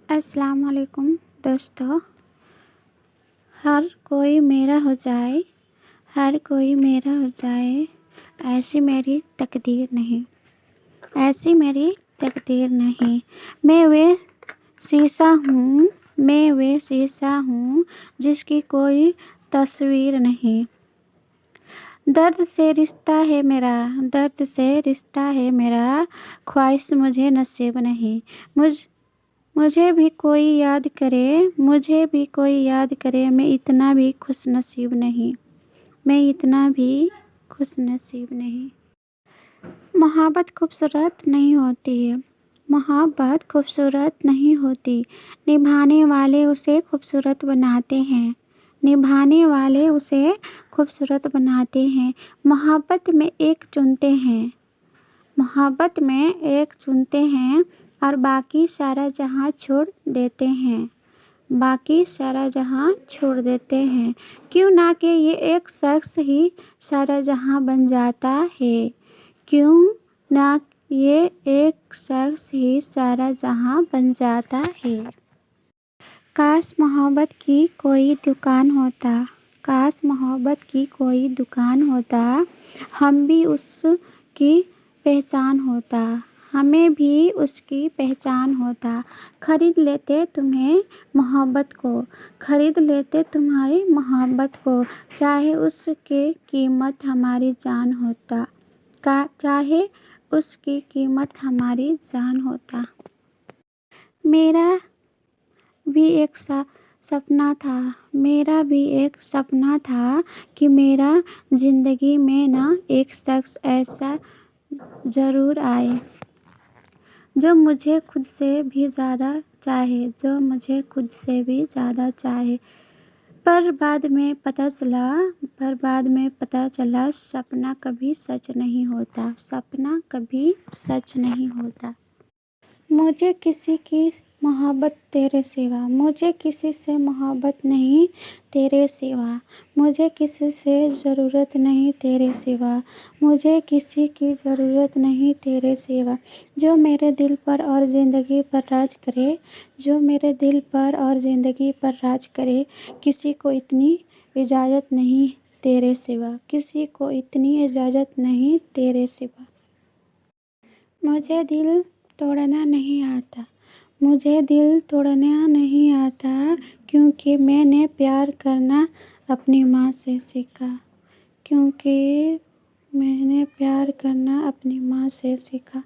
السلام علیکم دوستو، ہر کوئی میرا ہو جائے، ہر کوئی میرا ہو جائے، ایسی میری تقدیر نہیں، ایسی میری تقدیر نہیں۔ میں وہ شیشہ ہوں، میں وہ شیشہ ہوں جس کی کوئی تصویر نہیں۔ درد سے رشتہ ہے میرا، درد سے رشتہ ہے میرا، خواہش مجھے نصیب نہیں۔ مجھے بھی کوئی یاد کرے، مجھے بھی کوئی یاد کرے، میں اتنا بھی خوش نصیب نہیں، میں اتنا بھی خوش نصیب نہیں۔ محبت خوبصورت نہیں ہوتی، محبت خوبصورت نہیں ہوتی، نبھانے والے اسے خوبصورت بناتے ہیں، نبھانے والے اسے خوبصورت بناتے ہیں۔ محبت میں ایک چنتے ہیں، محبت میں ایک چنتے ہیں اور باقی سارا جہاں چھوڑ دیتے ہیں، باقی سارا جہاں چھوڑ دیتے ہیں۔ کیوں نہ کہ یہ ایک شخص ہی سارا جہاں بن جاتا ہے، کیوں نہ یہ ایک شخص ہی سارا جہاں بن جاتا ہے۔ کاش محبت کی کوئی دکان ہوتا، کاش محبت کی کوئی دکان ہوتا، ہم بھی اس کی پہچان ہوتا، ہمیں بھی اس کی پہچان ہوتا۔ خرید لیتے تمہیں محبت کو، خرید لیتے تمہاری محبت کو، چاہے اس کی قیمت ہماری جان ہوتا، چاہے اس کی قیمت ہماری جان ہوتا۔ میرا بھی ایک سپنا تھا، میرا بھی ایک سپنا تھا کہ میرا زندگی میں نہ ایک شخص ایسا ضرور آئے جو مجھے خود سے بھی زیادہ چاہے، جو مجھے خود سے بھی زیادہ چاہے۔ پر بعد میں پتہ چلا سپنا کبھی سچ نہیں ہوتا، سپنا کبھی سچ نہیں ہوتا۔ مجھے کسی کی محبت تیرے سوا، مجھے کسی سے محبت نہیں تیرے سوا، مجھے کسی سے ضرورت نہیں تیرے سوا، مجھے کسی کی ضرورت نہیں تیرے سوا۔ جو میرے دل پر اور زندگی پر راج کرے، جو میرے دل پر اور زندگی پر راج کرے، کسی کو اتنی اجازت نہیں تیرے سوا، کسی کو اتنی اجازت نہیں تیرے سوا۔ مجھے دل توڑنا نہیں آتا، مجھے دل توڑنا نہیں آتا، کیونکہ میں نے پیار کرنا اپنی ماں سے سیکھا، کیونکہ میں نے پیار کرنا اپنی ماں سے سیکھا۔